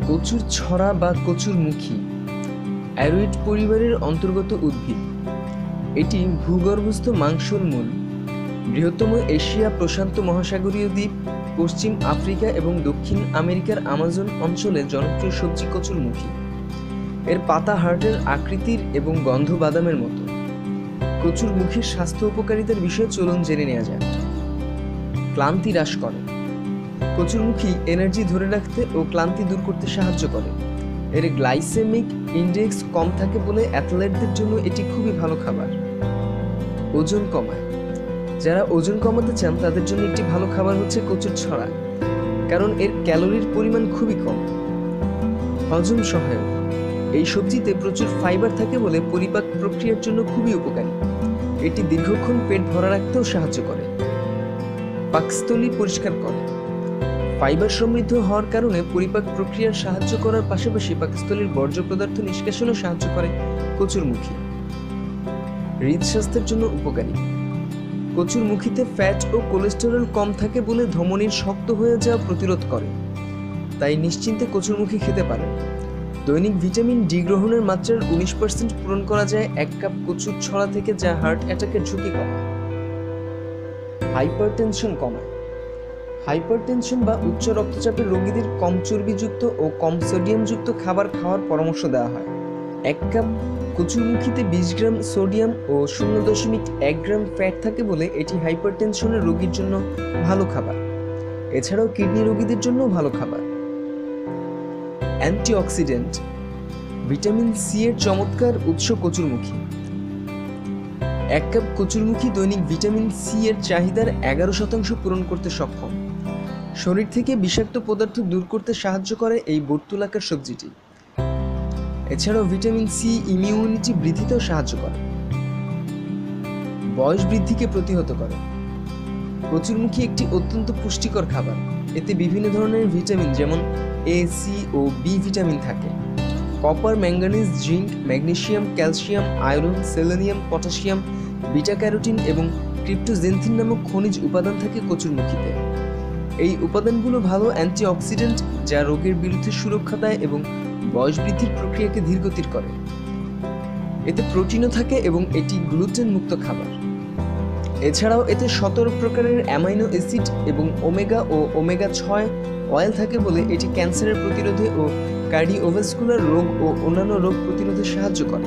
কচুর ছড়া বা কচুরমুখী অ্যারোইড পরিবারের অন্তর্গত উদ্ভিদ। এটি ভূগর্ভস্থ মাংসল মূল, বৃহত্তম এশিয়া প্রশান্ত মহাসাগরীয় দ্বীপ, পশ্চিম আফ্রিকা এবং দক্ষিণ আমেরিকার আমাজন অঞ্চলে জনপ্রিয় সবজি কচুরমুখী। এর পাতা হার্টের আকৃতির এবং গন্ধ বাদামের মতো। কচুরমুখীর স্বাস্থ্য উপকারিতার বিষয়ে চলুন জেনে নেওয়া যাক। ক্লান্তি হ্রাস করে। কচুরমুখী এনার্জি ধরে রাখতে ও ক্লান্তি দূর করতে সাহায্য করে। এর গ্লাইসেমিক ইন্ডেক্স কম থাকে বলে অ্যাথলেটদের জন্য এটি খুবই ভালো খাবার। ওজন কমায়। যারা ওজন কমাতে চান তাদের জন্য একটি ভালো খাবার হচ্ছে কচুর ছড়া, কারণ এর ক্যালোরির পরিমাণ খুবই কম। হজম সহায়ক। এই সবজিতে প্রচুর ফাইবার থাকে বলে পরিপাক প্রক্রিয়ার জন্য খুবই উপকারী। এটি দীর্ঘক্ষণ পেট ভরা রাখতেও সাহায্য করে। পাকস্থলী পরিষ্কার করে। ফাইবার সমৃদ্ধ হওয়ার কারণে পরিপাক প্রক্রিয়ার সাহায্য করার পাশাপাশি পাকস্থলীর বর্জ্য পদার্থ নিষ্কাশনেও সাহায্য করে কচুরমুখী। হৃদস্বাস্থ্যের জন্য উপকারী। কচুরমুখীতে ফ্যাট ও কোলেস্টেরল কম থাকে বলে ধমনীর শক্ত হয়ে যাওয়া প্রতিরোধ করে, তাই নিশ্চিন্তে কচুরমুখী খেতে পারেন। দৈনিক ভিটামিন ডি গ্রহণের মাত্রার 19% পূরণ করা যায় 1 কাপ কচুর ছড়া থেকে, যা হার্ট অ্যাটাকের ঝুঁকি কমায়। হাইপারটেনশন কমায়। হাইপারটেনশন বা উচ্চ রক্তচাপের রোগীদের কম চর্বিযুক্ত ও কম সোডিয়ামযুক্ত খাবার খাওয়ার পরামর্শ দেওয়া হয়। 1 কাপ কচুরমুখীতে 20 গ্রাম সোডিয়াম ও 0.1 গ্রাম ফ্যাট থাকে বলে এটি হাইপারটেনশনের রোগীর জন্য ভালো খাবার। এছাড়াও কিডনি রোগীদের জন্য ভালো খাবার। অ্যান্টিঅক্সিডেন্ট। ভিটামিন সি এর চমৎকার উৎস কচুরমুখী। 1 কাপ কচুরমুখী দৈনিক ভিটামিন সি এর চাহিদার 11% পূরণ করতে সক্ষম। শরীর থেকে বিষাক্ত পদার্থ দূর করতে সাহায্য করে এই বর্তুলাকার সবজিটি। এছাড়াও ভিটামিন সি ইমিউনিটি বৃদ্ধিতেও সাহায্য করে। বয়স বৃদ্ধিকে প্রতিহত করে। কচুরমুখী একটি অত্যন্ত পুষ্টিকর খাবার। এতে বিভিন্ন ধরনের ভিটামিন যেমন এ, সি ও বি ভিটামিন থাকে। Copper, manganese, zinc, magnesium, calcium, iron, selenium, potassium, beta carotene এবং ক্রিপ্টোজেনথিন নামক খনিজ উপাদান থাকে কচুরমুখীতে। এই উপাদানগুলো ভালো অ্যান্টিঅক্সিডেন্ট, যা রোগের বিরুদ্ধে সুরক্ষা দেয় এবং বয়স বৃদ্ধির প্রক্রিয়াকে ধীরগতির করে। এতে প্রোটিনও থাকে এবং এটি গ্লুটেন মুক্ত খাবার। এছাড়াও এতে 17 প্রকারের অ্যামাইনো অ্যাসিড এবং ওমেগা ও ওমেগা 6 অয়েল থাকে বলে এটি ক্যান্সারের প্রতিরোধে ও কার্ডিওভাস্কুলার রোগ ও অন্যান্য রোগ প্রতিরোধে সাহায্য করে।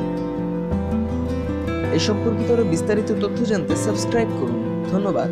এ সম্পর্কিত আরও বিস্তারিত তথ্য জানতে সাবস্ক্রাইব করুন। ধন্যবাদ।